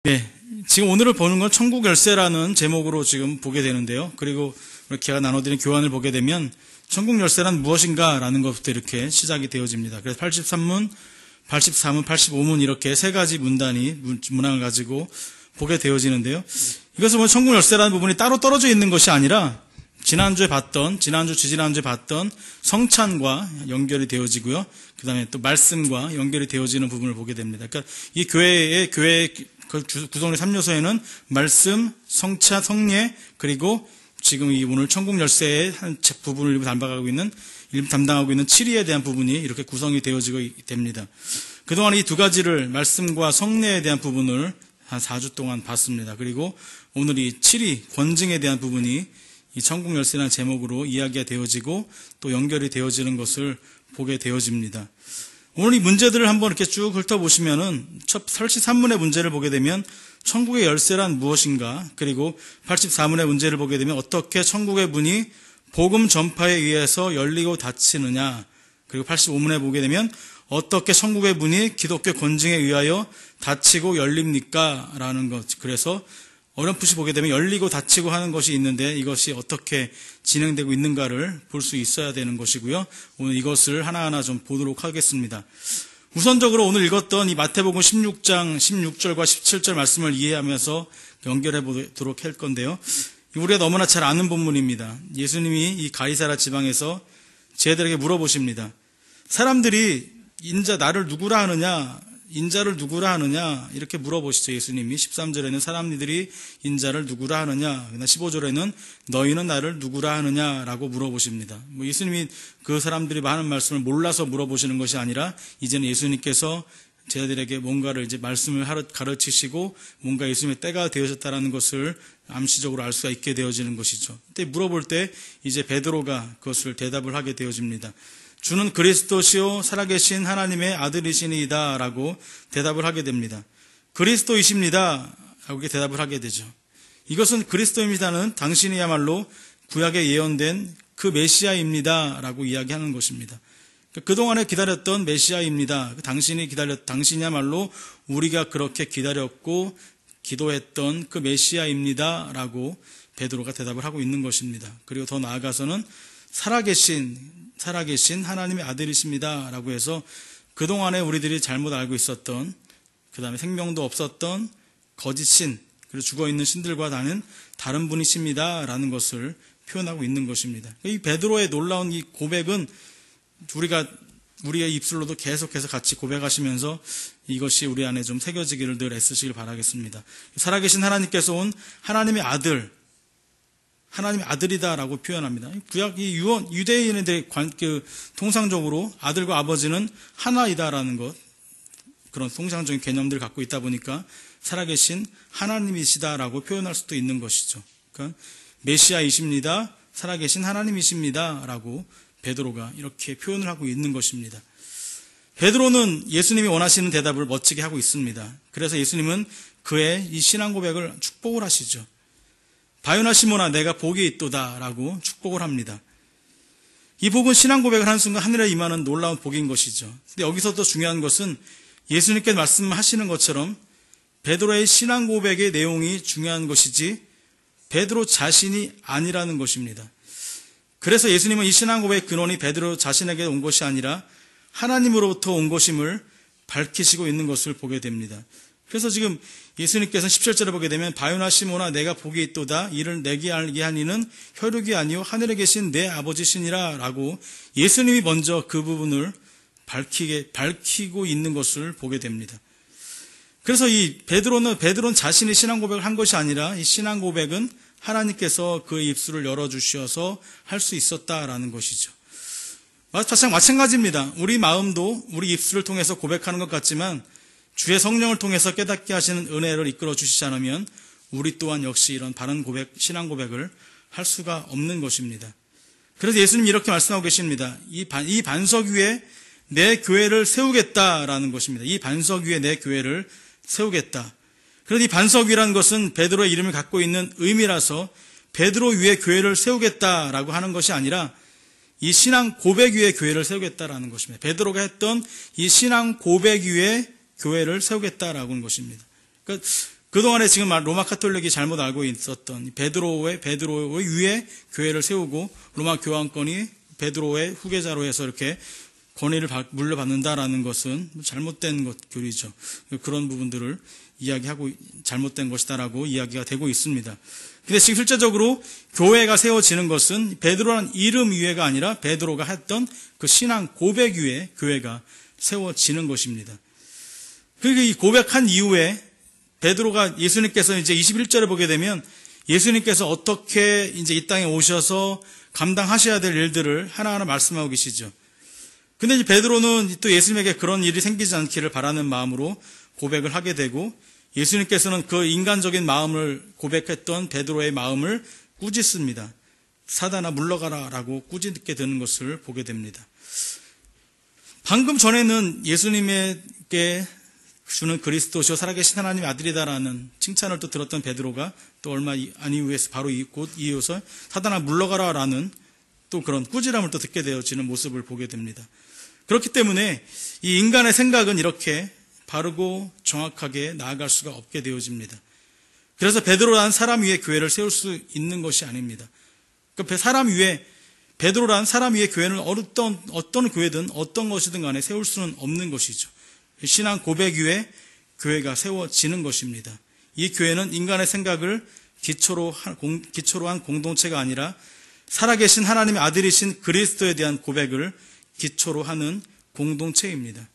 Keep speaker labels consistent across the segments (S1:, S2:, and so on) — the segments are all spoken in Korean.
S1: 네, 지금 오늘을 보는 건 천국 열쇠라는 제목으로 지금 보게 되는데요. 그리고 이렇게 제가 나눠드린 교환을 보게 되면 천국 열쇠란 무엇인가 라는 것부터 이렇게 시작이 되어집니다. 그래서 83문, 84문, 85문 이렇게 세 가지 문항을 가지고 보게 되어지는데요. 이것은 뭐 천국 열쇠라는 부분이 따로 떨어져 있는 것이 아니라 지난주에 봤던, 지지난주에 봤던 성찬과 연결이 되어지고요. 그 다음에 또 말씀과 연결이 되어지는 부분을 보게 됩니다. 그러니까 이 교회 구성의 3요소에는 말씀, 성찬, 성례, 그리고 지금 이 오늘 천국 열쇠의 한 부분을 일부 담당하고 있는 7위에 대한 부분이 이렇게 구성이 되어지고 됩니다. 그동안 이 두 가지를 말씀과 성례에 대한 부분을 한 4주 동안 봤습니다. 그리고 오늘 이 7위 권징에 대한 부분이 이 천국 열쇠라는 제목으로 이야기가 되어지고 또 연결이 되어지는 것을 보게 되어집니다. 오늘 이 문제들을 한번 이렇게 쭉 훑어보시면은 첫 33문의 문제를 보게 되면 천국의 열쇠란 무엇인가, 그리고 84문의 문제를 보게 되면 어떻게 천국의 문이 복음 전파에 의해서 열리고 닫히느냐, 그리고 85문에 보게 되면 어떻게 천국의 문이 기독교 권징에 의하여 닫히고 열립니까? 라는 것. 그래서 어렴풋이 보게 되면 열리고 닫히고 하는 것이 있는데 이것이 어떻게 진행되고 있는가를 볼 수 있어야 되는 것이고요. 오늘 이것을 하나하나 좀 보도록 하겠습니다. 우선적으로 오늘 읽었던 이 마태복음 16장 16절과 17절 말씀을 이해하면서 연결해 보도록 할 건데요. 우리가 너무나 잘 아는 본문입니다. 예수님이 이 가이사랴 지방에서 제자들에게 물어보십니다. 사람들이 나를 누구라 하느냐, 인자를 누구라 하느냐, 이렇게 물어보시죠. 예수님이 13절에는 사람들이 인자를 누구라 하느냐, 15절에는 너희는 나를 누구라 하느냐라고 물어보십니다. 예수님이 그 사람들이 하는 말씀을 몰라서 물어보시는 것이 아니라 이제는 예수님께서 제자들에게 뭔가를 이제 말씀을 가르치시고 뭔가 예수님의 때가 되어졌다라는 것을 암시적으로 알 수가 있게 되어지는 것이죠. 그때 물어볼 때 이제 베드로가 그것을 대답을 하게 되어집니다. 주는 그리스도시요 살아계신 하나님의 아들이시니이다 라고 대답을 하게 됩니다. 그리스도이십니다 라고 대답을 하게 되죠. 이것은 그리스도입니다는 당신이야말로 구약에 예언된 그 메시아입니다 라고 이야기하는 것입니다. 그동안에 기다렸던 메시아입니다. 당신이야말로 우리가 그렇게 기다렸고 기도했던 그 메시아입니다 라고 베드로가 대답을 하고 있는 것입니다. 그리고 더 나아가서는 살아계신 하나님의 아들이십니다 라고 해서 그동안에 우리들이 잘못 알고 있었던, 그 다음에 생명도 없었던 거짓신, 그리고 죽어있는 신들과 다른 분이십니다 라는 것을 표현하고 있는 것입니다. 이 베드로의 놀라운 이 고백은 우리의 입술로도 계속해서 같이 고백하시면서 이것이 우리 안에 좀 새겨지기를 늘 애쓰시길 바라겠습니다. 살아계신 하나님께서 온 하나님의 아들이다라고 표현합니다. 구약 유대인들의 통상적으로 아들과 아버지는 하나이다라는 것, 그런 통상적인 개념들을 갖고 있다 보니까 살아계신 하나님이시다라고 표현할 수도 있는 것이죠. 그러니까 메시아이십니다, 살아계신 하나님이십니다라고 베드로가 이렇게 표현을 하고 있는 것입니다. 베드로는 예수님이 원하시는 대답을 멋지게 하고 있습니다. 그래서 예수님은 그의 이 신앙 고백을 축복을 하시죠. 바요나 시몬아 내가 복이 있도다 라고 축복을 합니다. 이 복은 신앙 고백을 하는 순간 하늘에 임하는 놀라운 복인 것이죠. 근데 여기서 더 중요한 것은 예수님께서 말씀하시는 것처럼 베드로의 신앙 고백의 내용이 중요한 것이지 베드로 자신이 아니라는 것입니다. 그래서 예수님은 이 신앙 고백의 근원이 베드로 자신에게 온 것이 아니라 하나님으로부터 온 것임을 밝히시고 있는 것을 보게 됩니다. 그래서 지금 예수님께서는 17절에 보게 되면 바요나 시몬아 내가 복이 있도다 이를 내게 알게 하니는 혈육이 아니요 하늘에 계신 내 아버지시니라 라고 예수님이 먼저 그 부분을 밝히고 있는 것을 보게 됩니다. 그래서 이 베드로는 자신이 신앙 고백을 한 것이 아니라 이 신앙 고백은 하나님께서 그의 입술을 열어주셔서 할 수 있었다라는 것이죠. 마찬가지입니다. 우리 마음도 우리 입술을 통해서 고백하는 것 같지만 주의 성령을 통해서 깨닫게 하시는 은혜를 이끌어 주시지 않으면 우리 또한 역시 이런 바른 고백, 신앙 고백을 할 수가 없는 것입니다. 그래서 예수님이 이렇게 말씀하고 계십니다. 이 반석 위에 내 교회를 세우겠다라는 것입니다. 이 반석 위에 내 교회를 세우겠다. 그런데 이 반석 위라는 것은 베드로의 이름을 갖고 있는 의미라서 베드로 위에 교회를 세우겠다라고 하는 것이 아니라 이 신앙 고백 위에 교회를 세우겠다라는 것입니다. 베드로가 했던 이 신앙 고백 위에 교회를 세우겠다라고 하는 것입니다. 그러니까 그동안에 지금 로마 카톨릭이 잘못 알고 있었던 베드로의 위에 교회를 세우고 로마 교황권이 베드로의 후계자로 해서 이렇게 권위를 물려받는다라는 것은 잘못된 교리죠. 그런 부분들을 이야기하고 잘못된 것이다라고 이야기가 되고 있습니다. 근데 지금 실제적으로 교회가 세워지는 것은 베드로라는 이름 위에가 아니라 베드로가 했던 그 신앙 고백 위에 교회가 세워지는 것입니다. 그리고 이 고백한 이후에 베드로가 예수님께서 이제 21절에 보게 되면 예수님께서 어떻게 이제 이 땅에 오셔서 감당하셔야 될 일들을 하나하나 말씀하고 계시죠. 근데 이제 베드로는 또 예수님에게 그런 일이 생기지 않기를 바라는 마음으로 고백을 하게 되고 예수님께서는 그 인간적인 마음을 고백했던 베드로의 마음을 꾸짖습니다. 사단아 물러가라 라고 꾸짖게 되는 것을 보게 됩니다. 방금 전에는 예수님에게 주는 그리스도시요 살아계신 하나님의 아들이다라는 칭찬을 또 들었던 베드로가 또 얼마 안 이후에 바로 곧 이어서 사단아 물러가라 라는 또 그런 꾸지람을 또 듣게 되어지는 모습을 보게 됩니다. 그렇기 때문에 이 인간의 생각은 이렇게 바르고 정확하게 나아갈 수가 없게 되어집니다. 그래서 베드로라는 사람 위에 교회를 세울 수 있는 것이 아닙니다. 그러니까 베드로라는 사람 위에 교회는 어떤 교회든 어떤 것이든 간에 세울 수는 없는 것이죠. 신앙 고백 위에 교회가 세워지는 것입니다. 이 교회는 인간의 생각을 기초로 한 공동체가 아니라 살아계신 하나님의 아들이신 그리스도에 대한 고백을 기초로 하는 공동체입니다.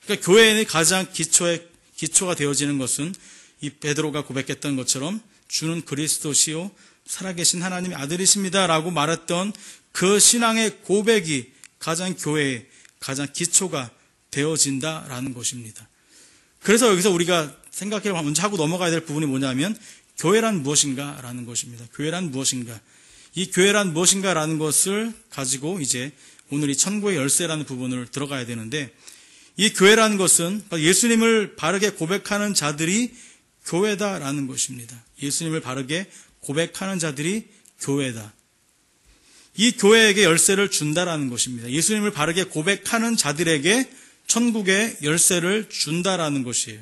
S1: 그러니까 교회의 가장 기초가 되어지는 것은 이 베드로가 고백했던 것처럼 주는 그리스도시요 살아계신 하나님의 아들이십니다라고 말했던 그 신앙의 고백이 교회의 가장 기초가 되어진다라는 것입니다. 그래서 여기서 우리가 생각해 먼저 하고 넘어가야 될 부분이 뭐냐면 교회란 무엇인가라는 것입니다. 교회란 무엇인가? 이 교회란 무엇인가라는 것을 가지고 이제 오늘 이 천국의 열쇠라는 부분을 들어가야 되는데 이 교회라는 것은 예수님을 바르게 고백하는 자들이 교회다라는 것입니다. 예수님을 바르게 고백하는 자들이 교회다. 이 교회에게 열쇠를 준다라는 것입니다. 예수님을 바르게 고백하는 자들에게 천국의 열쇠를 준다라는 것이에요.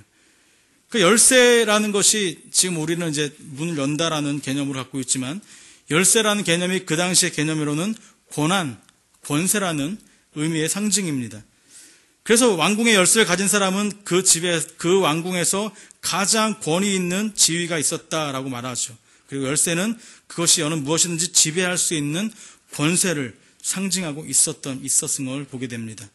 S1: 그 열쇠라는 것이 지금 우리는 이제 문을 연다라는 개념으로 갖고 있지만 열쇠라는 개념이 그 당시의 개념으로는 권세라는 의미의 상징입니다. 그래서 왕궁의 열쇠를 가진 사람은 그 왕궁에서 가장 권위 있는 지위가 있었다라고 말하죠. 그리고 열쇠는 그것이 어느 무엇이든지 지배할 수 있는 권세를 상징하고 있었은 걸 보게 됩니다.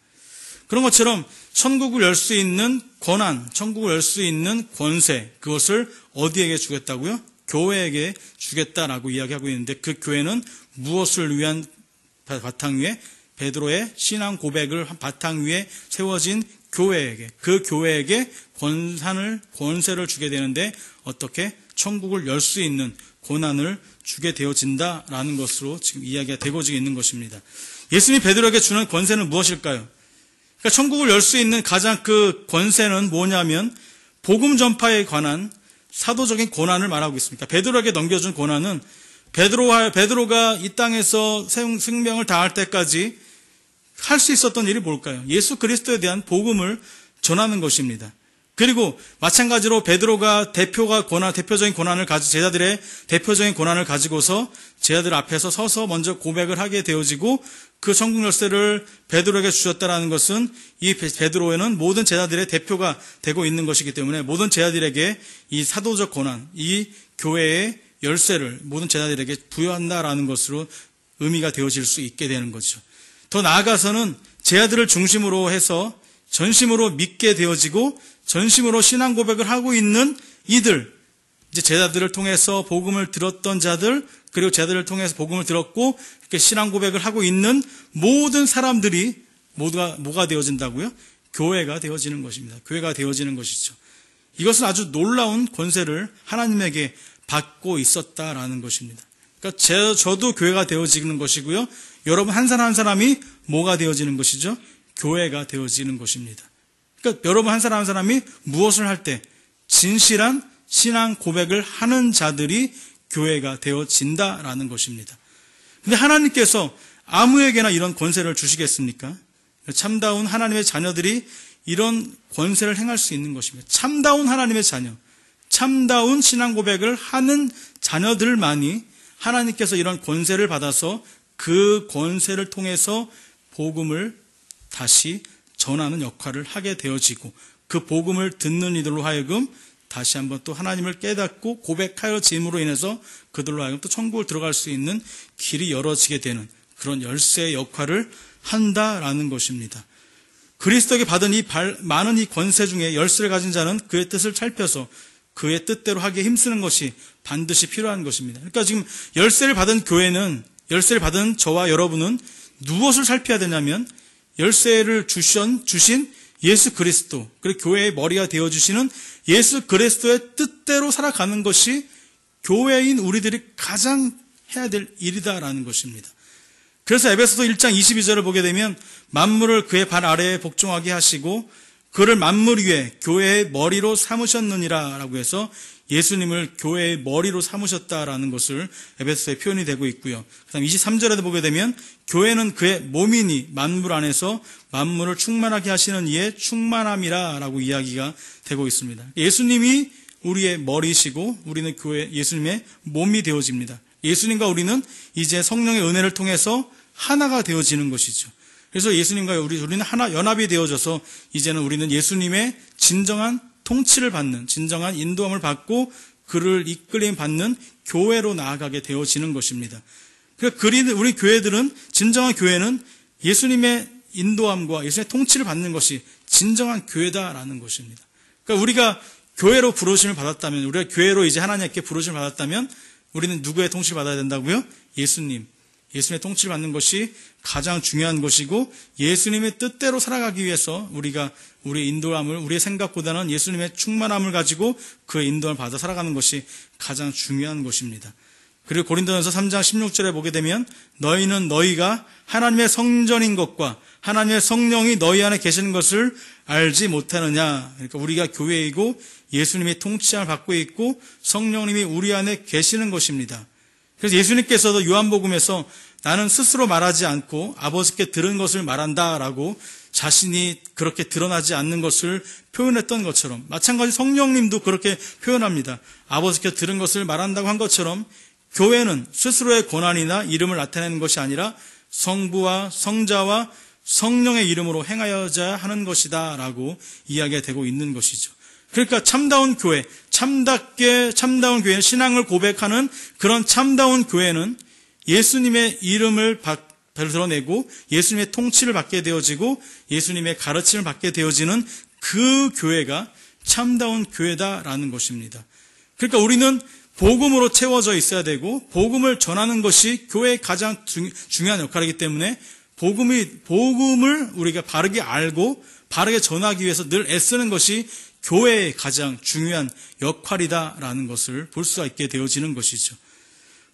S1: 그런 것처럼 천국을 열 수 있는 권한, 천국을 열 수 있는 권세, 그것을 어디에게 주겠다고요? 교회에게 주겠다라고 이야기하고 있는데 그 교회는 무엇을 위한 바탕 위에 베드로의 신앙 고백을 바탕 위에 세워진 교회에게, 그 교회에게 권세를 주게 되는데 어떻게 천국을 열 수 있는 권한을 주게 되어진다라는 것으로 지금 이야기가 되어지고 있는 것입니다. 예수님이 베드로에게 주는 권세는 무엇일까요? 그러니까 천국을 열 수 있는 가장 그 권세는 뭐냐면 복음 전파에 관한 사도적인 권한을 말하고 있습니다. 베드로에게 넘겨준 권한은 베드로가 이 땅에서 생명을 다할 때까지 할 수 있었던 일이 뭘까요? 예수 그리스도에 대한 복음을 전하는 것입니다. 그리고 마찬가지로 베드로가 대표적인 권한을 제자들의 대표적인 권한을 가지고서 제자들 앞에서 서서 먼저 고백을 하게 되어지고 그 천국 열쇠를 베드로에게 주셨다라는 것은 이 베드로에는 모든 제자들의 대표가 되고 있는 것이기 때문에 모든 제자들에게 이 사도적 권한, 이 교회의 열쇠를 모든 제자들에게 부여한다라는 것으로 의미가 되어질 수 있게 되는 거죠. 더 나아가서는 제자들을 중심으로 해서 전심으로 믿게 되어지고 전심으로 신앙 고백을 하고 있는 이들, 이제 제자들을 통해서 복음을 들었던 자들, 그리고 제자들을 통해서 복음을 들었고 이렇게 신앙 고백을 하고 있는 모든 사람들이 모두가 뭐가 되어진다고요? 교회가 되어지는 것입니다. 교회가 되어지는 것이죠. 이것은 아주 놀라운 권세를 하나님에게 받고 있었다라는 것입니다. 그러니까 저도 교회가 되어지는 것이고요. 여러분 한 사람 한 사람이 뭐가 되어지는 것이죠? 교회가 되어지는 것입니다. 그러니까 여러분 한 사람 한 사람이 무엇을 할 때 진실한 신앙 고백을 하는 자들이 교회가 되어진다라는 것입니다. 근데 하나님께서 아무에게나 이런 권세를 주시겠습니까? 참다운 하나님의 자녀들이 이런 권세를 행할 수 있는 것입니다. 참다운 하나님의 자녀, 참다운 신앙 고백을 하는 자녀들만이 하나님께서 이런 권세를 받아서 그 권세를 통해서 복음을 다시 전하는 역할을 하게 되어지고, 그 복음을 듣는 이들로 하여금 다시 한번 또 하나님을 깨닫고 고백하여짐으로 인해서 그들로 하여금 또 천국을 들어갈 수 있는 길이 열어지게 되는 그런 열쇠의 역할을 한다라는 것입니다. 그리스도에게 받은 많은 이 권세 중에 열쇠를 가진 자는 그의 뜻을 살펴서 그의 뜻대로 하기에 힘쓰는 것이 반드시 필요한 것입니다. 그러니까 지금 열쇠를 받은 열쇠를 받은 저와 여러분은 무엇을 살펴야 되냐면, 열쇠를 주신 예수 그리스도, 그리고 교회의 머리가 되어주시는 예수 그리스도의 뜻대로 살아가는 것이 교회인 우리들이 가장 해야 될 일이다라는 것입니다. 그래서 에베소서 1장 22절을 보게 되면 만물을 그의 발 아래에 복종하게 하시고 그를 만물 위에 교회의 머리로 삼으셨느니라 라고 해서 예수님을 교회의 머리로 삼으셨다라는 것을 에베소서에 표현이 되고 있고요. 그 다음 23절에도 보게 되면 교회는 그의 몸이니 만물 안에서 만물을 충만하게 하시는 이의 충만함이라 라고 이야기가 되고 있습니다. 예수님이 우리의 머리시고 우리는 교회 예수님의 몸이 되어집니다. 예수님과 우리는 이제 성령의 은혜를 통해서 하나가 되어지는 것이죠. 그래서 예수님과 우리는 하나 연합이 되어져서 이제는 우리는 예수님의 진정한 통치를 받는, 진정한 인도함을 받고 그를 이끌림 받는 교회로 나아가게 되어지는 것입니다. 그러니까 우리 교회들은, 진정한 교회는 예수님의 인도함과 예수님의 통치를 받는 것이 진정한 교회다라는 것입니다. 그러니까 우리가 교회로 부르심을 받았다면, 우리가 교회로 이제 하나님께 부르심을 받았다면 우리는 누구의 통치를 받아야 된다고요? 예수님의 통치를 받는 것이 가장 중요한 것이고, 예수님의 뜻대로 살아가기 위해서 우리가 우리의 인도함을, 우리의 생각보다는 예수님의 충만함을 가지고 그의 인도함을 받아 살아가는 것이 가장 중요한 것입니다. 그리고 고린도전서 3장 16절에 보게 되면 너희는 너희가 하나님의 성전인 것과 하나님의 성령이 너희 안에 계시는 것을 알지 못하느냐. 그러니까 우리가 교회이고 예수님의 통치함을 받고 있고 성령님이 우리 안에 계시는 것입니다. 그래서 예수님께서도 요한복음에서 나는 스스로 말하지 않고 아버지께 들은 것을 말한다라고 자신이 그렇게 드러나지 않는 것을 표현했던 것처럼, 마찬가지 성령님도 그렇게 표현합니다. 아버지께 들은 것을 말한다고 한 것처럼 교회는 스스로의 권한이나 이름을 나타내는 것이 아니라 성부와 성자와 성령의 이름으로 행하여야 하는 것이다 라고 이야기가 되고 있는 것이죠. 그러니까 참다운 교회, 참다운 교회는 신앙을 고백하는 그런 참다운 교회는 예수님의 이름을 드러내고 예수님의 통치를 받게 되어지고 예수님의 가르침을 받게 되어지는 그 교회가 참다운 교회다라는 것입니다. 그러니까 우리는 복음으로 채워져 있어야 되고 복음을 전하는 것이 교회의 가장 중요한 역할이기 때문에 복음을 우리가 바르게 알고 바르게 전하기 위해서 늘 애쓰는 것이 교회의 가장 중요한 역할이다라는 것을 볼 수가 있게 되어지는 것이죠.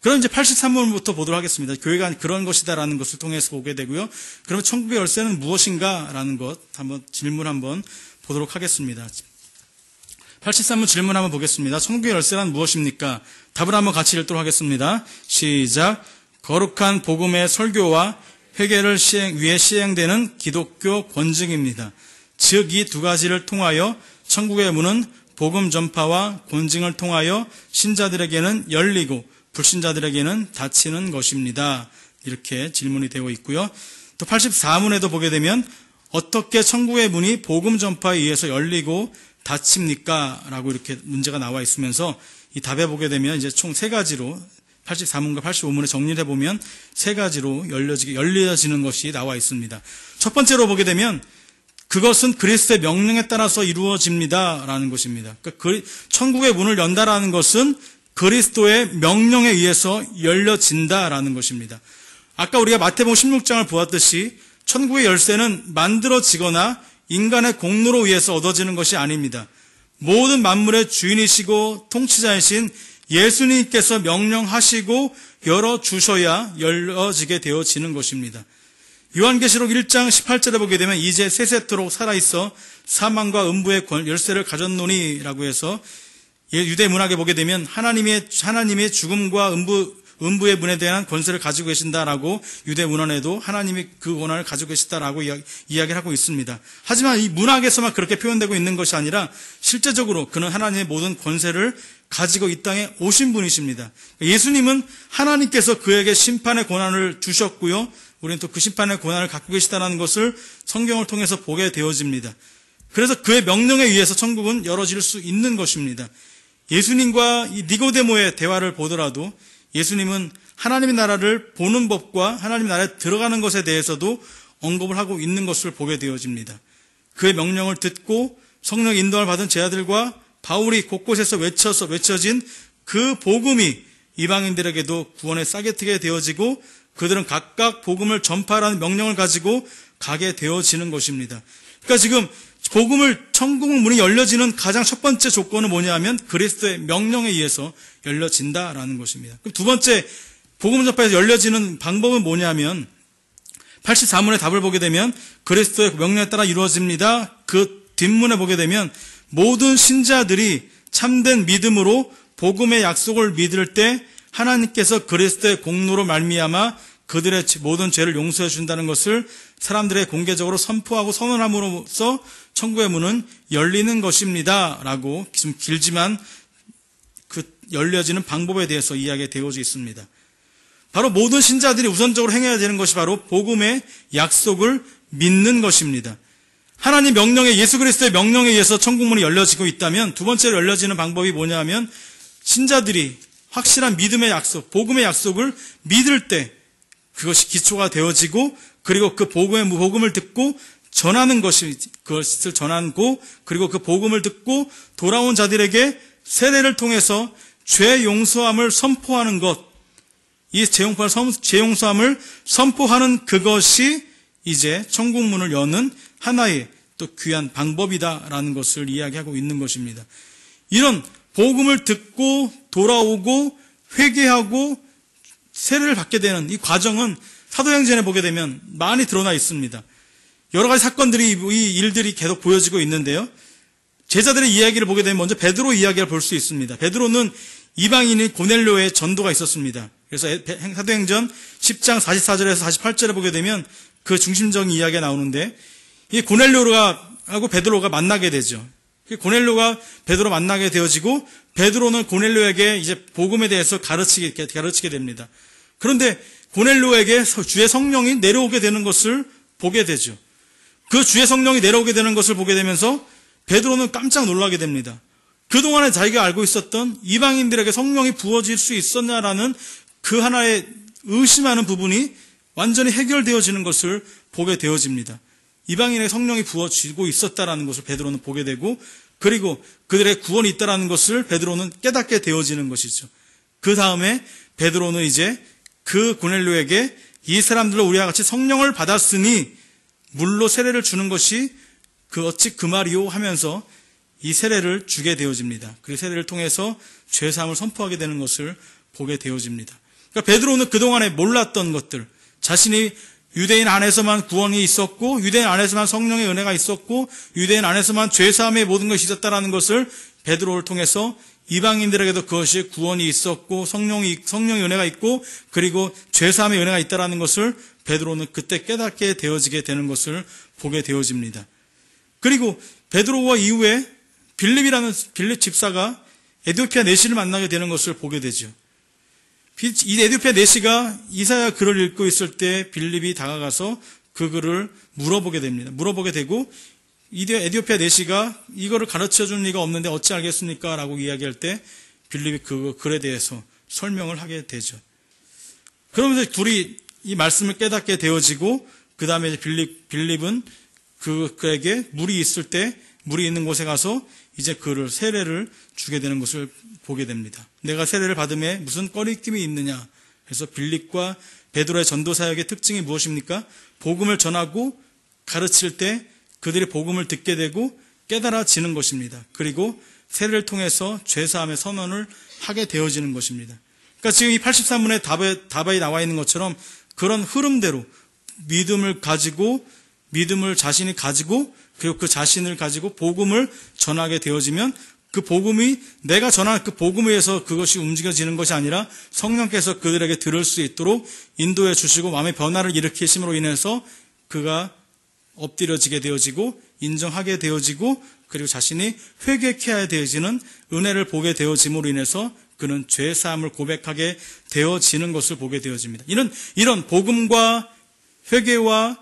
S1: 그럼 이제 83번부터 보도록 하겠습니다. 교회가 그런 것이다라는 것을 통해서 보게 되고요. 그러면 천국의 열쇠는 무엇인가라는 것 질문 한번 보도록 하겠습니다. 83번 질문 한번 보겠습니다. 천국의 열쇠란 무엇입니까? 답을 한번 같이 읽도록 하겠습니다. 시작. 거룩한 복음의 설교와 회개를 위해 시행되는 기독교 권징입니다. 즉 이 두 가지를 통하여 천국의 문은 복음 전파와 권징을 통하여 신자들에게는 열리고 불신자들에게는 닫히는 것입니다. 이렇게 질문이 되고 있고요. 또 84문에도 보게 되면 어떻게 천국의 문이 복음 전파에 의해서 열리고 닫힙니까? 라고 이렇게 문제가 나와 있으면서 이 답에 보게 되면 이제 총 세 가지로 84문과 85문에 정리를 해보면 세 가지로 열려지는 것이 나와 있습니다. 첫 번째로 보게 되면 그것은 그리스도의 명령에 따라서 이루어집니다. 라는 것입니다. 그러니까 천국의 문을 연다라는 것은 그리스도의 명령에 의해서 열려진다라는 것입니다. 아까 우리가 마태복음 16장을 보았듯이 천국의 열쇠는 만들어지거나 인간의 공로로 의해서 얻어지는 것이 아닙니다. 모든 만물의 주인이시고 통치자이신 예수님께서 명령하시고 열어주셔야 열어지게 되어지는 것입니다. 요한계시록 1장 18절에 보게 되면 이제 세세토록 살아있어 사망과 음부의 열쇠를 가졌노니 라고 해서 유대 문학에 보게 되면 하나님의 죽음과 음부의 문에 대한 권세를 가지고 계신다라고 유대 문헌에도 하나님이 그 권한을 가지고 계시다라고 이야기를 하고 있습니다. 하지만 이 문학에서만 그렇게 표현되고 있는 것이 아니라 실제적으로 그는 하나님의 모든 권세를 가지고 이 땅에 오신 분이십니다. 예수님은 하나님께서 그에게 심판의 권한을 주셨고요. 우리는 또 그 심판의 권한을 갖고 계시다는 것을 성경을 통해서 보게 되어집니다. 그래서 그의 명령에 의해서 천국은 열어질 수 있는 것입니다. 예수님과 이 니고데모의 대화를 보더라도 예수님은 하나님의 나라를 보는 법과 하나님의 나라에 들어가는 것에 대해서도 언급을 하고 있는 것을 보게 되어집니다. 그의 명령을 듣고 성령 인도를 받은 제자들과 바울이 곳곳에서 외쳐진 그 복음이 이방인들에게도 구원의 싹이 트게 되어지고 그들은 각각 복음을 전파하라는 명령을 가지고 가게 되어지는 것입니다. 그러니까 지금 천국 문이 열려지는 가장 첫 번째 조건은 뭐냐 하면 그리스도의 명령에 의해서 열려진다라는 것입니다. 그럼 두 번째 복음 전파에서 열려지는 방법은 뭐냐 하면 84문의 답을 보게 되면 그리스도의 명령에 따라 이루어집니다. 그 뒷문에 보게 되면 모든 신자들이 참된 믿음으로 복음의 약속을 믿을 때 하나님께서 그리스도의 공로로 말미암아 그들의 모든 죄를 용서해 준다는 것을 사람들의 공개적으로 선포하고 선언함으로써 천국의 문은 열리는 것입니다. 라고 좀 길지만 그 열려지는 방법에 대해서 이야기가 되어져 있습니다. 바로 모든 신자들이 우선적으로 행해야 되는 것이 바로 복음의 약속을 믿는 것입니다. 하나님 명령에 예수 그리스도의 명령에 의해서 천국문이 열려지고 있다면 두 번째로 열려지는 방법이 뭐냐 하면 신자들이 확실한 믿음의 약속, 복음의 약속을 믿을 때 그것이 기초가 되어지고 그리고 그 복음을 듣고 전하는 그것을 전하고 그리고 그 복음을 듣고 돌아온 자들에게 세례를 통해서 죄 용서함을 선포하는 것, 이 죄 용서함을 선포하는 그것이 이제 천국문을 여는 하나의 또 귀한 방법이다라는 것을 이야기하고 있는 것입니다. 이런 복음을 듣고 돌아오고 회개하고 세례를 받게 되는 이 과정은 사도행전에 보게 되면 많이 드러나 있습니다. 여러 가지 사건들이, 이 일들이 계속 보여지고 있는데요. 제자들의 이야기를 보게 되면 먼저 베드로 이야기를 볼 수 있습니다. 베드로는 이방인인 고넬료의 전도가 있었습니다. 그래서 사도행전 10장 44절에서 48절에 보게 되면 그 중심적인 이야기가 나오는데 이 고넬료하고 베드로가 만나게 되죠. 고넬료가 베드로 만나게 되어지고 베드로는 고넬료에게 이제 복음에 대해서 가르치게 됩니다. 그런데 고넬료에게 주의 성령이 내려오게 되는 것을 보게 되죠. 그 주의 성령이 내려오게 되는 것을 보게 되면서 베드로는 깜짝 놀라게 됩니다. 그동안에 자기가 알고 있었던 이방인들에게 성령이 부어질 수 있었냐라는 그 하나의 의심하는 부분이 완전히 해결되어지는 것을 보게 되어집니다. 이방인에게 성령이 부어지고 있었다라는 것을 베드로는 보게 되고 그리고 그들의 구원이 있다라는 것을 베드로는 깨닫게 되어지는 것이죠. 그 다음에 베드로는 이제 그 고넬료에게 이 사람들로 우리와 같이 성령을 받았으니 물로 세례를 주는 것이 어찌 그 말이요 하면서 이 세례를 주게 되어집니다. 그 세례를 통해서 죄사함을 선포하게 되는 것을 보게 되어집니다. 그러니까 베드로는 그동안에 몰랐던 것들, 자신이 유대인 안에서만 구원이 있었고 유대인 안에서만 성령의 은혜가 있었고 유대인 안에서만 죄사함의 모든 것이 있었다라는 것을 베드로를 통해서 이방인들에게도 그것이 구원이 있었고 성령의 은혜가 있고 그리고 죄사함의 은혜가 있다라는 것을 베드로는 그때 깨닫게 되어지게 되는 것을 보게 되어집니다. 그리고 베드로와 이후에 빌립 집사가 에디오피아 내시를 만나게 되는 것을 보게 되죠. 이 에디오피아 내시가 이사야 글을 읽고 있을 때 빌립이 다가가서 그 글을 물어보게 됩니다. 물어보게 되고 에디오피아 내시가 이거를 가르쳐준 리가 없는데 어찌 알겠습니까? 라고 이야기할 때 빌립이 그 글에 대해서 설명을 하게 되죠. 그러면서 둘이 이 말씀을 깨닫게 되어지고 그 다음에 빌립은 그에게 물이 있을 때 물이 있는 곳에 가서 이제 그를 세례를 주게 되는 것을 보게 됩니다. 내가 세례를 받음에 무슨 꺼리낌이 있느냐? 그래서 빌립과 베드로의 전도 사역의 특징이 무엇입니까? 복음을 전하고 가르칠 때 그들이 복음을 듣게 되고 깨달아지는 것입니다. 그리고 세례를 통해서 죄사함의 선언을 하게 되어지는 것입니다. 그러니까 지금 이 83문의 답에 나와 있는 것처럼 그런 흐름대로 믿음을 자신이 가지고 그리고 그 자신을 가지고 복음을 전하게 되어지면 그 복음이 내가 전한 그 복음에 의해서 그것이 움직여지는 것이 아니라 성령께서 그들에게 들을 수 있도록 인도해 주시고 마음의 변화를 일으키심으로 인해서 그가 엎드려지게 되어지고 인정하게 되어지고 그리고 자신이 회개케 되어지는 은혜를 보게 되어짐으로 인해서 그는 죄 사함을 고백하게 되어지는 것을 보게 되어집니다. 이런 복음과 회개와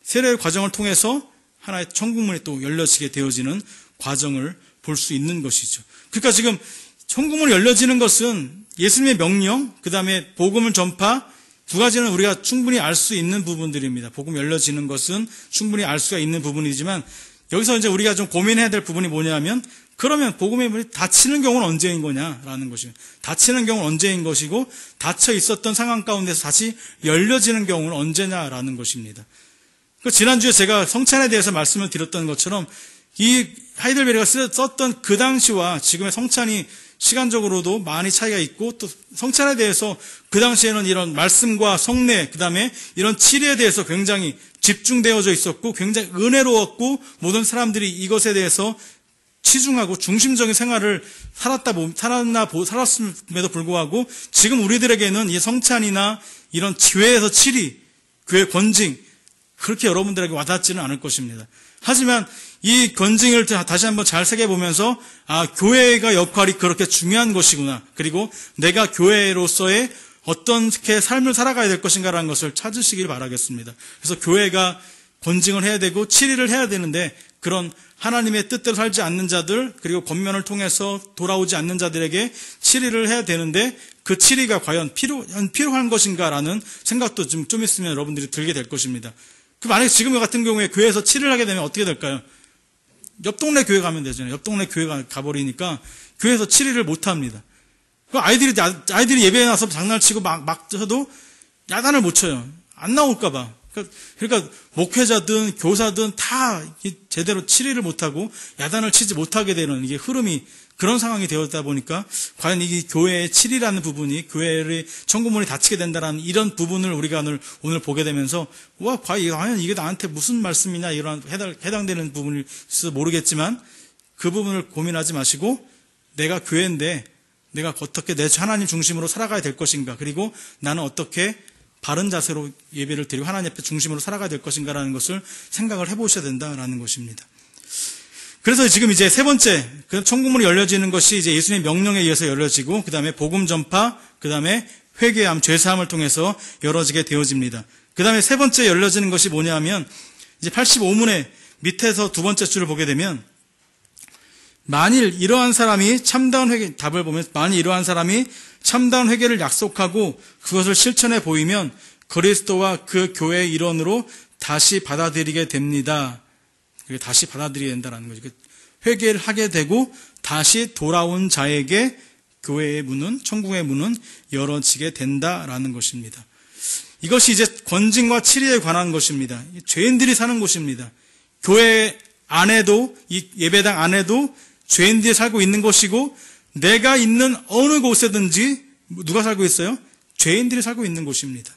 S1: 세례의 과정을 통해서 하나의 천국문이 또 열려지게 되어지는 과정을 볼 수 있는 것이죠. 그러니까 지금 천국문이 열려지는 것은 예수님의 명령, 그 다음에 복음을 전파, 두 가지는 우리가 충분히 알 수 있는 부분들입니다. 복음 열려지는 것은 충분히 알 수가 있는 부분이지만 여기서 이제 우리가 좀 고민해야 될 부분이 뭐냐면 그러면 복음의 문이 닫히는 경우는 언제인 거냐라는 것이죠. 닫히는 경우는 언제인 것이고 닫혀 있었던 상황 가운데서 다시 열려지는 경우는 언제냐라는 것입니다. 지난주에 제가 성찬에 대해서 말씀을 드렸던 것처럼 이 하이델베르가 썼던 그 당시와 지금의 성찬이 시간적으로도 많이 차이가 있고 또 성찬에 대해서 그 당시에는 이런 말씀과 성례 그 다음에 이런 치리에 대해서 굉장히 집중되어져 있었고 굉장히 은혜로웠고 모든 사람들이 이것에 대해서 치중하고 중심적인 생활을 살았음에도 불구하고 지금 우리들에게는 이 성찬이나 이런 교회에서 치리, 교회 권징 그렇게 여러분들에게 와닿지는 않을 것입니다. 하지만 이 권징을 다시 한번 잘 새겨보면서 교회가 역할이 그렇게 중요한 것이구나. 그리고 내가 교회로서의 어떻게 삶을 살아가야 될 것인가라는 것을 찾으시길 바라겠습니다. 그래서 교회가 권징을 해야 되고 치리를 해야 되는데 그런 하나님의 뜻대로 살지 않는 자들 그리고 권면을 통해서 돌아오지 않는 자들에게 치리를 해야 되는데 그 치리가 과연 필요한 것인가라는 생각도 좀 있으면 여러분들이 들게 될 것입니다. 만약에 지금 같은 경우에 교회에서 치리를 하게 되면 어떻게 될까요? 옆 동네 교회 가면 되잖아요. 옆 동네 교회 가버리니까 교회에서 치리를 못 합니다. 아이들이 예배에 나서 장난을 치고 막 쳐도 야단을 못 쳐요. 안 나올까봐. 그러니까 목회자든 교사든 다 제대로 치리를 못하고 야단을 치지 못하게 되는 이게 흐름이 그런 상황이 되었다 보니까 과연 이 교회의 치리라는 부분이 교회의 천국문이 닫히게 된다는 이런 부분을 우리가 오늘 보게 되면서 과연 이게 나한테 무슨 말씀이냐 이런 해당되는 부분일지 모르겠지만 그 부분을 고민하지 마시고 내가 교회인데 내가 어떻게 내 하나님 중심으로 살아가야 될 것인가 그리고 나는 어떻게 바른 자세로 예배를 드리고 하나님 앞에 중심으로 살아가야 될 것인가라는 것을 생각을 해보셔야 된다라는 것입니다. 그래서 지금 이제 세 번째, 천국문이 열려지는 것이 이제 예수님의 명령에 의해서 열려지고, 그 다음에 복음 전파, 그 다음에 회개함, 죄사함을 통해서 열어지게 되어집니다. 그 다음에 세 번째 열려지는 것이 뭐냐 하면, 이제 85문의 밑에서 두 번째 줄을 보게 되면, 만일 이러한 사람이 참다운 회개, 답을 보면, 만일 이러한 사람이 참다운 회개를 약속하고 그것을 실천해 보이면 그리스도와 그 교회의 일원으로 다시 받아들이게 됩니다. 다시 받아들여야 된다는 거죠. 회개를 하게 되고 다시 돌아온 자에게 교회의 문은, 천국의 문은 열어지게 된다라는 것입니다. 이것이 이제 권징과 치리에 관한 것입니다. 죄인들이 사는 곳입니다. 교회 안에도, 이 예배당 안에도 죄인들이 살고 있는 것이고 내가 있는 어느 곳에든지 누가 살고 있어요? 죄인들이 살고 있는 곳입니다.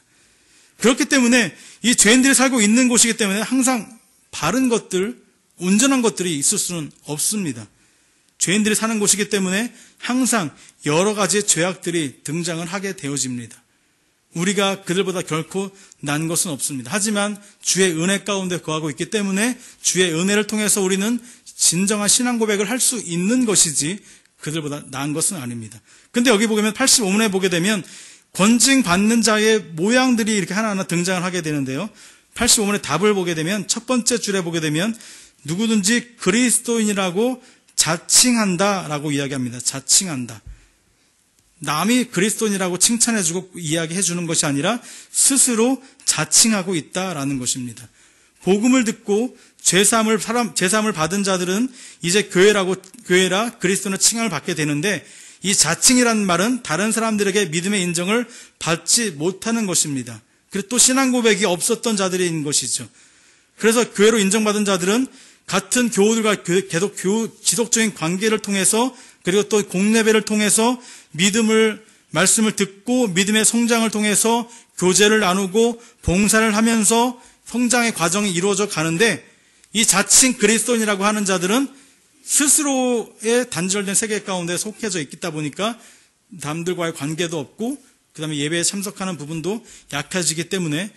S1: 그렇기 때문에 이 죄인들이 살고 있는 곳이기 때문에 항상 바른 것들, 온전한 것들이 있을 수는 없습니다. 죄인들이 사는 곳이기 때문에 항상 여러 가지 죄악들이 등장을 하게 되어집니다. 우리가 그들보다 결코 난 것은 없습니다. 하지만 주의 은혜 가운데 거하고 있기 때문에 주의 은혜를 통해서 우리는 진정한 신앙 고백을 할 수 있는 것이지 그들보다 나은 것은 아닙니다. 근데 여기 보면 85문에 보게 되면 권징 받는 자의 모양들이 이렇게 하나하나 등장을 하게 되는데요. 85문의 답을 보게 되면 첫 번째 줄에 보게 되면 누구든지 그리스도인이라고 자칭한다라고 이야기합니다. 자칭한다. 남이 그리스도인이라고 칭찬해주고 이야기해주는 것이 아니라 스스로 자칭하고 있다라는 것입니다. 복음을 듣고 죄사함을 받은 자들은 이제 교회라 그리스도는 칭함을 받게 되는데 이 자칭이라는 말은 다른 사람들에게 믿음의 인정을 받지 못하는 것입니다. 그리고 또 신앙 고백이 없었던 자들인 것이죠. 그래서 교회로 인정받은 자들은 같은 교우들과 계속 지속적인 관계를 통해서 그리고 또 공예배를 통해서 말씀을 듣고 믿음의 성장을 통해서 교제를 나누고 봉사를 하면서 성장의 과정이 이루어져 가는데 이 자칭 그리스도인이라고 하는 자들은 스스로의 단절된 세계 가운데 속해져 있다 보니까 남들과의 관계도 없고 그 다음에 예배에 참석하는 부분도 약해지기 때문에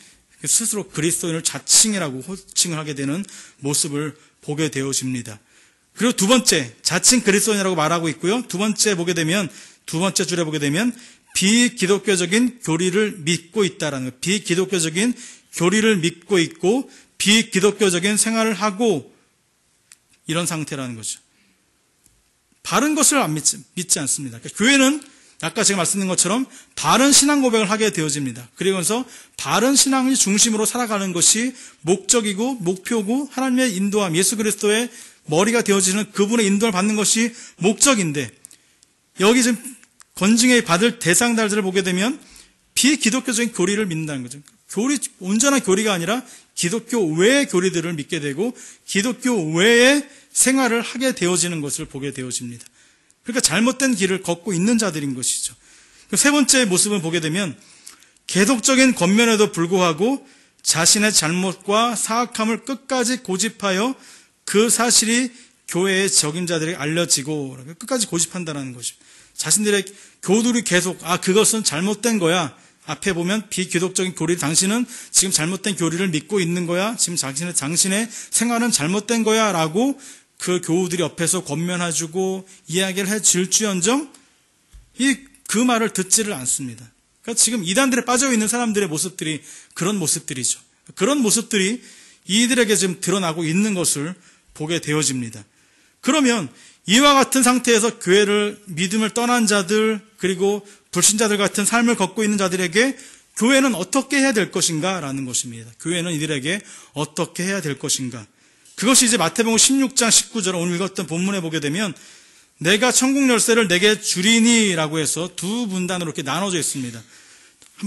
S1: 스스로 그리스도인을 자칭이라고 호칭을 하게 되는 모습을 보게 되어집니다. 그리고 두 번째, 자칭 그리스도인이라고 말하고 있고요. 두 번째 줄에 보게 되면 비기독교적인 교리를 믿고 있다라는 것. 비기독교적인 교리를 믿고 있고 비기독교적인 생활을 하고 이런 상태라는 거죠. 바른 것을 믿지 않습니다. 그러니까 교회는 아까 제가 말씀드린 것처럼 바른 신앙 고백을 하게 되어집니다. 그러면서 바른 신앙이 중심으로 살아가는 것이 목적이고 목표고 하나님의 인도함, 예수 그리스도의 머리가 되어지는 그분의 인도를 받는 것이 목적인데 여기 지금 건증에 받을 대상자들을 보게 되면 비기독교적인 교리를 믿는다는 거죠. 온전한 교리가 아니라 기독교 외의 교리들을 믿게 되고 기독교 외의 생활을 하게 되어지는 것을 보게 되어집니다. 그러니까 잘못된 길을 걷고 있는 자들인 것이죠. 세 번째 모습을 보게 되면 계속적인 권면에도 불구하고 자신의 잘못과 사악함을 끝까지 고집하여 그 사실이 교회의 적임자들에게 알려지고 끝까지 고집한다는 것입니다. 자신들의 교들이 계속 그것은 잘못된 거야. 앞에 보면 비기독적인 교리, 당신은 지금 잘못된 교리를 믿고 있는 거야. 지금 당신의 생활은 잘못된 거야. 라고 그 교우들이 옆에서 권면해주고 이야기를 해줄지언정 그 말을 듣지를 않습니다. 그러니까 지금 이단들에 빠져있는 사람들의 모습들이 그런 모습들이죠. 그런 모습들이 이들에게 지금 드러나고 있는 것을 보게 되어집니다. 그러면 이와 같은 상태에서 교회를 믿음을 떠난 자들 그리고 불신자들 같은 삶을 걷고 있는 자들에게 교회는 어떻게 해야 될 것인가 라는 것입니다. 교회는 이들에게 어떻게 해야 될 것인가. 그것이 이제 마태복음 16장 19절 오늘 읽었던 본문에 보게 되면 내가 천국 열쇠를 내게 주리니 라고 해서 두 분단으로 이렇게 나눠져 있습니다.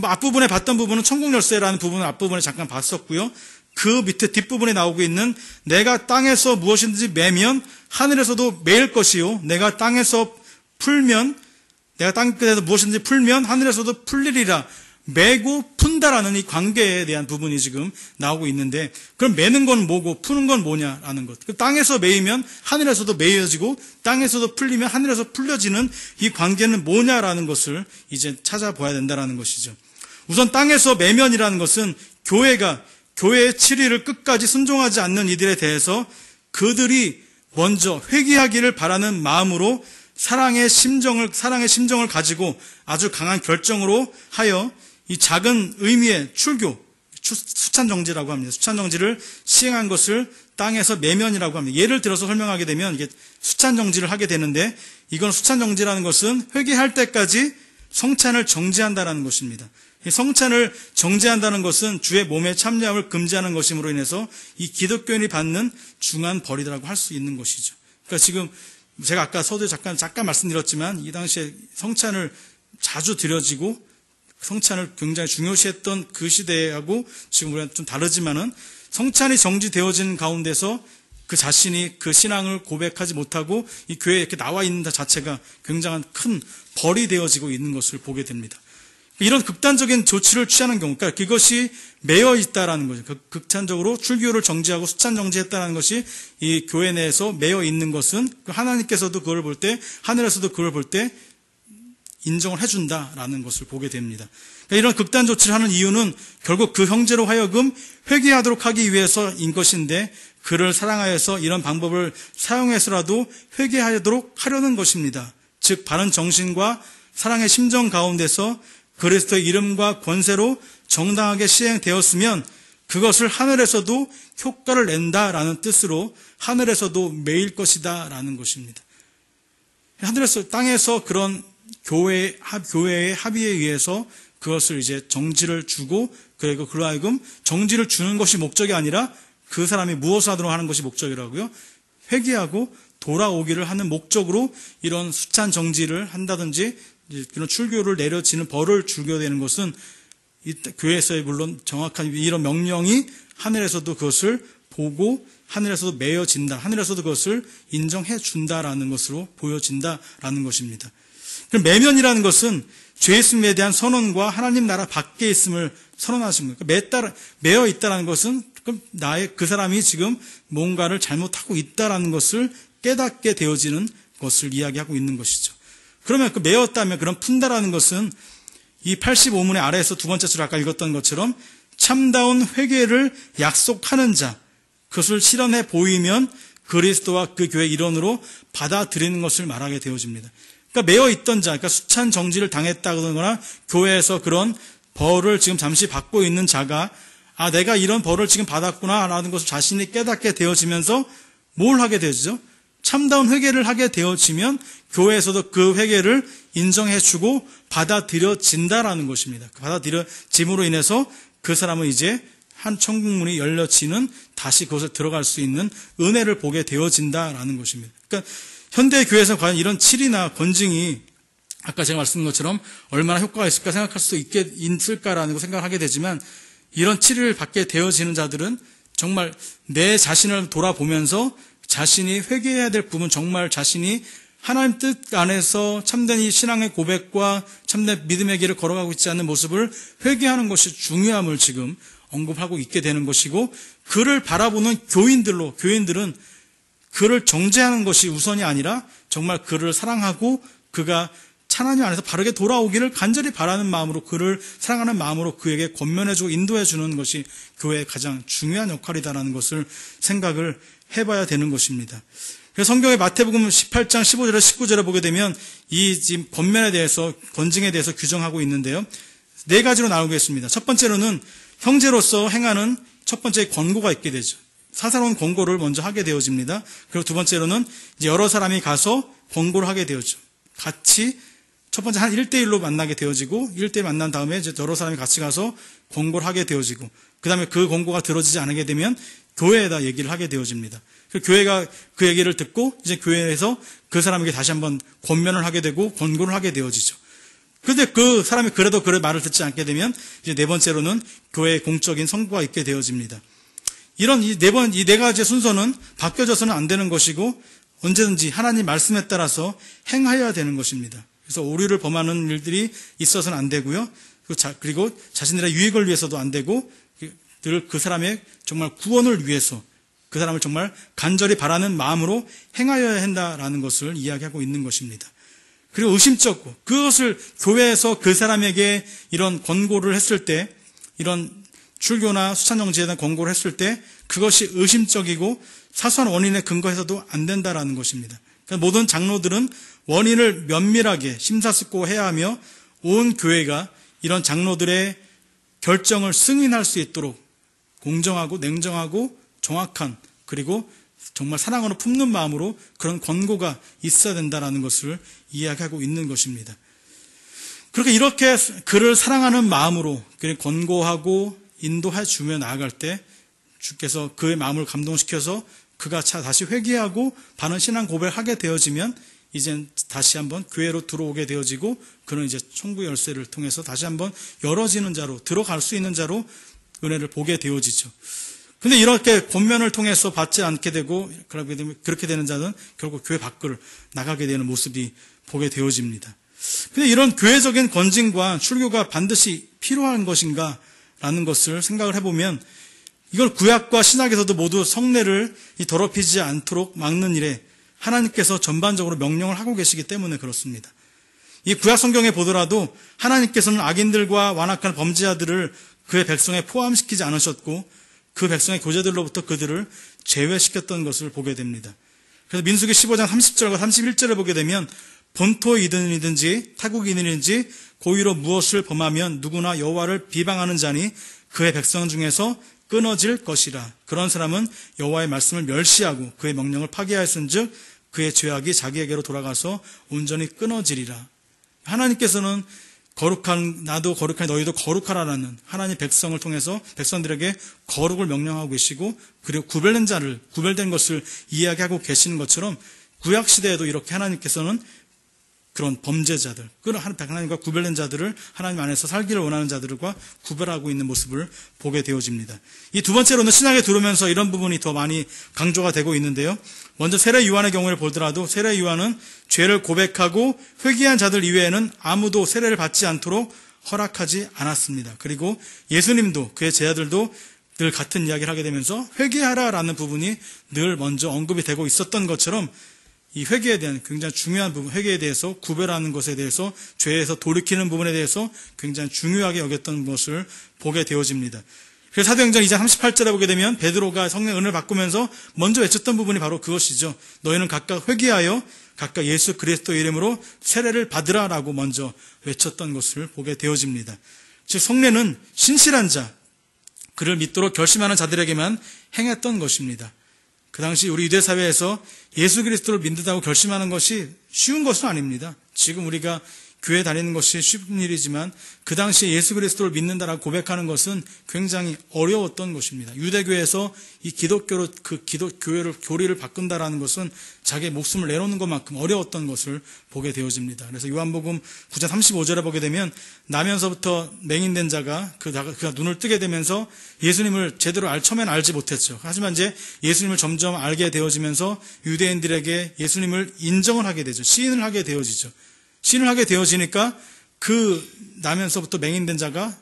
S1: 앞부분에 봤던 부분은 천국 열쇠라는 부분을 앞부분에 잠깐 봤었고요. 그 밑에 뒷부분에 나오고 있는 내가 땅에서 무엇이든지 매면 하늘에서도 매일 것이요 내가 땅에서 무엇이든지 풀면 하늘에서도 풀리리라. 매고 푼다라는 이 관계에 대한 부분이 지금 나오고 있는데 그럼 매는 건 뭐고 푸는 건 뭐냐라는 것. 땅에서 매이면 하늘에서도 매여지고 땅에서도 풀리면 하늘에서 풀려지는 이 관계는 뭐냐라는 것을 이제 찾아봐야 된다라는 것이죠. 우선 땅에서 매면이라는 것은 교회의 치리를 끝까지 순종하지 않는 이들에 대해서 그들이 먼저 회개하기를 바라는 마음으로 사랑의 심정을 가지고 아주 강한 결정으로 하여 이 작은 의미의 수찬정지라고 합니다. 수찬정지를 시행한 것을 땅에서 매면이라고 합니다. 예를 들어서 설명하게 되면 이게 수찬정지를 하게 되는데 이건 수찬정지라는 것은 회개할 때까지 성찬을 정지한다는 것입니다. 성찬을 정지한다는 것은 주의 몸에 참여함을 금지하는 것임으로 인해서 이 기독교인이 받는 중한 벌이라고 할 수 있는 것이죠. 그러니까 지금 제가 아까 서두에 잠깐 말씀드렸지만 이 당시에 성찬을 자주 드려지고 성찬을 굉장히 중요시했던 그 시대하고 지금 우리가 좀 다르지만은 성찬이 정지되어진 가운데서 그 자신이 그 신앙을 고백하지 못하고 이 교회에 이렇게 나와 있는 것 자체가 굉장한 큰 벌이 되어지고 있는 것을 보게 됩니다. 이런 극단적인 조치를 취하는 경우, 그러니까 그것이 매여 있다라는 거죠. 극단적으로 출교를 정지하고 수찬 정지했다는 것이 이 교회 내에서 매여 있는 것은 하나님께서도 그걸 볼 때, 하늘에서도 그걸 볼 때 인정을 해준다라는 것을 보게 됩니다. 그러니까 이런 극단 조치를 하는 이유는 결국 그 형제로 하여금 회개하도록 하기 위해서인 것인데 그를 사랑하여서 이런 방법을 사용해서라도 회개하도록 하려는 것입니다. 즉 바른 정신과 사랑의 심정 가운데서 그리스도의 이름과 권세로 정당하게 시행되었으면 그것을 하늘에서도 효과를 낸다라는 뜻으로 하늘에서도 매일 것이다 라는 것입니다. 하늘에서 땅에서 그런 교회의 합의에 의해서 그것을 이제 정지를 주고 그리고 그로 하여금 정지를 주는 것이 목적이 아니라 그 사람이 무엇을 하도록 하는 것이 목적이라고요. 회개하고 돌아오기를 하는 목적으로 이런 수찬 정지를 한다든지 이런 출교를 내려지는 벌을 주게 되는 것은 교회에서의 물론 정확한 이런 명령이 하늘에서도 그것을 보고 하늘에서도 매여진다. 하늘에서도 그것을 인정해 준다라는 것으로 보여진다라는 것입니다. 그럼 매면이라는 것은 죄 있음에 대한 선언과 하나님 나라 밖에 있음을 선언하신 거예요. 매여 있다라는 것은 그 사람이 지금 뭔가를 잘못하고 있다라는 것을 깨닫게 되어지는 것을 이야기하고 있는 것이죠. 그러면 그 매었다면 그런 푼다라는 것은 이 85문의 아래에서 두 번째 줄 아까 읽었던 것처럼 참다운 회개를 약속하는 자, 그것을 실현해 보이면 그리스도와 그 교회 일원으로 받아들이는 것을 말하게 되어집니다. 그러니까 매어 있던 자, 그러니까 수찬 정지를 당했다거나 교회에서 그런 벌을 지금 잠시 받고 있는 자가 내가 이런 벌을 지금 받았구나 라는 것을 자신이 깨닫게 되어지면서 뭘 하게 되죠? 참다운 회개를 하게 되어지면 교회에서도 그 회개를 인정해주고 받아들여진다라는 것입니다. 받아들여짐으로 인해서 그 사람은 이제 한 천국문이 열려지는 다시 그것에 들어갈 수 있는 은혜를 보게 되어진다라는 것입니다. 그러니까 현대 교회에서 과연 이런 칠이나 권징이 아까 제가 말씀드린 것처럼 얼마나 효과가 있을까 생각할 수 있을까라는 거 생각하게 되지만 이런 칠을 받게 되어지는 자들은 정말 내 자신을 돌아보면서 자신이 회개해야 될 부분, 정말 자신이 하나님 뜻 안에서 참된 이 신앙의 고백과 참된 믿음의 길을 걸어가고 있지 않는 모습을 회개하는 것이 중요함을 지금 언급하고 있게 되는 것이고, 그를 바라보는 교인들은 그를 정죄하는 것이 우선이 아니라 정말 그를 사랑하고 그가 하나님 안에서 바르게 돌아오기를 간절히 바라는 마음으로, 그를 사랑하는 마음으로 그에게 권면해주고 인도해주는 것이 교회의 가장 중요한 역할이다라는 것을 생각을 해봐야 되는 것입니다. 그래서 성경의 마태복음 18장 15절에 19절에 보게 되면 이 지금 권면에 대해서, 권징에 대해서 규정하고 있는데요. 네 가지로 나누겠습니다. 첫 번째로는 형제로서 행하는 첫 번째 권고가 있게 되죠. 사사로운 권고를 먼저 하게 되어집니다. 그리고 두 번째로는 이제 여러 사람이 가서 권고를 하게 되었죠. 같이 첫 번째 한 1대1로 만나게 되어지고, 1대1 만난 다음에 이제 여러 사람이 같이 가서 권고를 하게 되어지고, 그 다음에 그 권고가 들어지지 않게 되면 교회에다 얘기를 하게 되어집니다. 교회가 그 얘기를 듣고 이제 교회에서 그 사람에게 다시 한번 권면을 하게 되고 권고를 하게 되어지죠. 그런데 그 사람이 그래도 그 말을 듣지 않게 되면 이제 네 번째로는 교회의 공적인 선고가 있게 되어집니다. 이런 이 네 가지의 순서는 바뀌어져서는 안 되는 것이고, 언제든지 하나님 말씀에 따라서 행하여야 되는 것입니다. 그래서 오류를 범하는 일들이 있어서는 안 되고요. 그리고 자신들의 유익을 위해서도 안 되고, 늘 그 사람의 정말 구원을 위해서 그 사람을 정말 간절히 바라는 마음으로 행하여야 한다라는 것을 이야기하고 있는 것입니다. 그리고 의심쩍고, 그것을 교회에서 그 사람에게 이런 권고를 했을 때, 이런 출교나 수찬정지에 대한 권고를 했을 때 그것이 의심적이고 사소한 원인에 근거해서도 안 된다라는 것입니다. 그러니까 모든 장로들은 원인을 면밀하게 심사숙고해야 하며, 온 교회가 이런 장로들의 결정을 승인할 수 있도록 공정하고 냉정하고 정확한, 그리고 정말 사랑으로 품는 마음으로 그런 권고가 있어야 된다라는 것을 이야기하고 있는 것입니다. 그렇게 이렇게 그를 사랑하는 마음으로 그를 권고하고 인도해 주며 나아갈 때 주께서 그의 마음을 감동시켜서 그가 다시 회개하고 바른 신앙 고백을 하게 되어지면 이젠 다시 한번 교회로 들어오게 되어지고, 그는 이제 천국의 열쇠를 통해서 다시 한번 열어지는 자로, 들어갈 수 있는 자로 은혜를 보게 되어지죠. 근데 이렇게 권면을 통해서 받지 않게 되고 그렇게 되는 자는 결국 교회 밖을 나가게 되는 모습이 보게 되어집니다. 근데 이런 교회적인 권징과 출교가 반드시 필요한 것인가 라는 것을 생각을 해보면, 이걸 구약과 신약에서도 모두 성례를 더럽히지 않도록 막는 일에 하나님께서 전반적으로 명령을 하고 계시기 때문에 그렇습니다. 이 구약 성경에 보더라도 하나님께서는 악인들과 완악한 범죄자들을 그의 백성에 포함시키지 않으셨고, 그 백성의 교제들로부터 그들을 제외시켰던 것을 보게 됩니다. 그래서 민수기 15장 30절과 31절을 보게 되면, 본토이든지 타국이든지 고의로 무엇을 범하면 누구나 여호와를 비방하는 자니 그의 백성 중에서 끊어질 것이라. 그런 사람은 여호와의 말씀을 멸시하고 그의 명령을 파기하였은즉 그의 죄악이 자기에게로 돌아가서 온전히 끊어지리라. 하나님께서는 거룩한 나도 거룩하니 너희도 거룩하라라는 하나님 백성을 통해서 백성들에게 거룩을 명령하고 계시고, 그리고 구별된 것을 이야기하고 계시는 것처럼 구약 시대에도 이렇게 하나님께서는 그런 범죄자들, 하나님과 구별된 자들을, 하나님 안에서 살기를 원하는 자들과 구별하고 있는 모습을 보게 되어집니다. 이 두 번째로는 신약에 들어오면서 이런 부분이 더 많이 강조가 되고 있는데요. 먼저 세례 요한의 경우를 보더라도 세례 요한은 죄를 고백하고 회개한 자들 이외에는 아무도 세례를 받지 않도록 허락하지 않았습니다. 그리고 예수님도 그의 제자들도 늘 같은 이야기를 하게 되면서 회개하라라는 부분이 늘 먼저 언급이 되고 있었던 것처럼, 이 회개에 대한 굉장히 중요한 부분, 회개에 대해서 구별하는 것에 대해서 죄에서 돌이키는 부분에 대해서 굉장히 중요하게 여겼던 것을 보게 되어집니다. 그래서 사도행전 2장 38절에 보게 되면 베드로가 성령의 은혜를 바꾸면서 먼저 외쳤던 부분이 바로 그것이죠. 너희는 각각 회개하여 각각 예수 그리스도의 이름으로 세례를 받으라라고 먼저 외쳤던 것을 보게 되어집니다. 즉 성례는 신실한 자, 그를 믿도록 결심하는 자들에게만 행했던 것입니다. 그 당시 우리 유대사회에서 예수 그리스도를 믿는다고 결심하는 것이 쉬운 것은 아닙니다. 지금 우리가 교회 다니는 것이 쉬운 일이지만 그 당시에 예수 그리스도를 믿는다라고 고백하는 것은 굉장히 어려웠던 것입니다. 유대교에서 이 기독교로 교리를 바꾼다라는 것은 자기의 목숨을 내놓는 것만큼 어려웠던 것을 보게 되어집니다. 그래서 요한복음 9장 35절에 보게 되면 나면서부터 맹인된 자가 그가 눈을 뜨게 되면서 예수님을 제대로 처음에는 알지 못했죠. 하지만 이제 예수님을 점점 알게 되어지면서 유대인들에게 예수님을 인정을 하게 되죠. 시인을 하게 되어지죠. 시인을 하게 되어지니까 그 나면서부터 맹인된 자가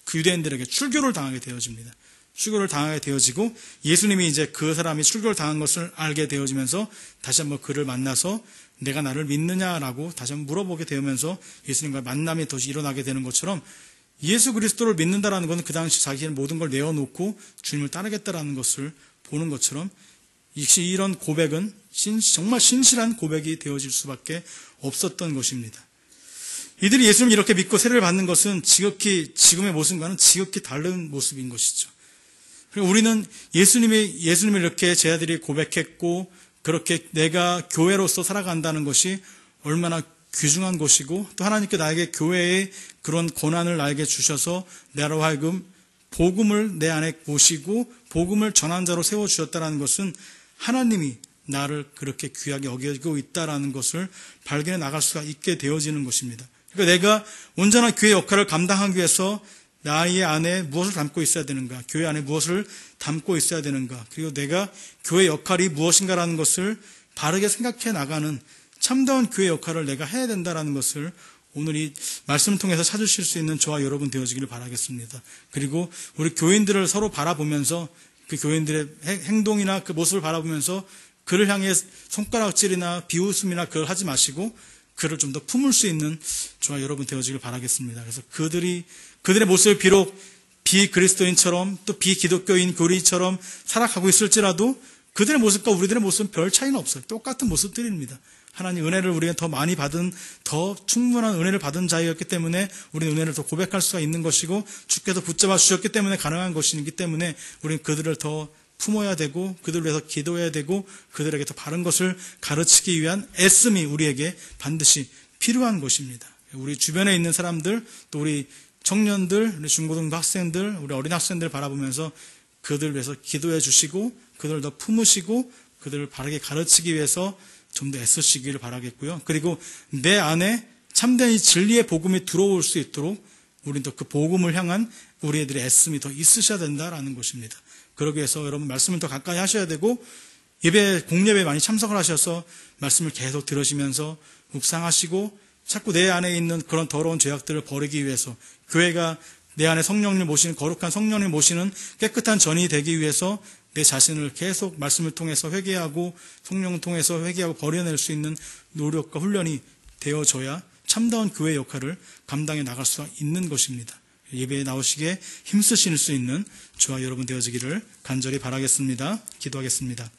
S1: 그 유대인들에게 출교를 당하게 되어집니다. 출교를 당하게 되어지고 예수님이 이제 그 사람이 출교를 당한 것을 알게 되어지면서 다시 한번 그를 만나서 내가 나를 믿느냐라고 다시 한번 물어보게 되면서 예수님과 만남이 다시 일어나게 되는 것처럼 예수 그리스도를 믿는다라는 것은 그 당시 자기의 모든 걸 내어놓고 주님을 따르겠다라는 것을 보는 것처럼 이런 고백은 정말 신실한 고백이 되어질 수밖에 없었던 것입니다. 이들이 예수님을 이렇게 믿고 세례를 받는 것은 지금의 모습과는 지극히 다른 모습인 것이죠. 그리고 우리는 예수님을 이렇게 제 아들이 고백했고 그렇게 내가 교회로서 살아간다는 것이 얼마나 귀중한 것이고 또 하나님께 나에게 교회의 그런 권한을 나에게 주셔서 나로 하여금 복음을 내 안에 모시고 복음을 전한 자로 세워주셨다는 것은 하나님이 나를 그렇게 귀하게 여기고 있다라는 것을 발견해 나갈 수가 있게 되어지는 것입니다. 그러니까 내가 온전한 교회 역할을 감당하기 위해서 나의 안에 무엇을 담고 있어야 되는가, 교회 안에 무엇을 담고 있어야 되는가, 그리고 내가 교회 역할이 무엇인가라는 것을 바르게 생각해 나가는 참다운 교회 역할을 내가 해야 된다라는 것을 오늘 이 말씀을 통해서 찾으실 수 있는 저와 여러분 되어지기를 바라겠습니다. 그리고 우리 교인들을 서로 바라보면서 그 교인들의 행동이나 그 모습을 바라보면서 그를 향해 손가락질이나 비웃음이나 그걸 하지 마시고 그를 좀 더 품을 수 있는 저와 여러분 되어지길 바라겠습니다. 그래서 그들의 모습을 비록 비그리스도인처럼 또 비기독교인 교리처럼 살아가고 있을지라도 그들의 모습과 우리들의 모습은 별 차이는 없어요. 똑같은 모습들입니다. 하나님 은혜를 우리가 더 많이 받은, 더 충분한 은혜를 받은 자이었기 때문에 우리는 은혜를 더 고백할 수가 있는 것이고 주께서 붙잡아 주셨기 때문에 가능한 것이기 때문에 우리는 그들을 더 품어야 되고 그들을 위해서 기도해야 되고 그들에게 더 바른 것을 가르치기 위한 애씀이 우리에게 반드시 필요한 것입니다. 우리 주변에 있는 사람들, 또 우리 청년들, 우리 중고등부 학생들, 우리 어린 학생들 바라보면서 그들을 위해서 기도해 주시고 그들을 더 품으시고 그들을 바르게 가르치기 위해서 좀 더 애쓰시기를 바라겠고요. 그리고 내 안에 참된 이 진리의 복음이 들어올 수 있도록 우리는 또 그 복음을 향한 우리들의 애씀이 더 있으셔야 된다라는 것입니다. 그러기 위해서 여러분 말씀을 더 가까이 하셔야 되고 공예배에 많이 참석을 하셔서 말씀을 계속 들으시면서 묵상하시고 자꾸 내 안에 있는 그런 더러운 죄악들을 버리기 위해서 교회가 내 안에 성령님 모시는 거룩한 성령님 모시는 깨끗한 전이 되기 위해서 내 자신을 계속 말씀을 통해서 회개하고 성령을 통해서 회개하고 버려낼 수 있는 노력과 훈련이 되어져야 참다운 교회 역할을 감당해 나갈 수가 있는 것입니다. 예배에 나오시기에 힘쓰실 수 있는 저와 여러분 되어지기를 간절히 바라겠습니다. 기도하겠습니다.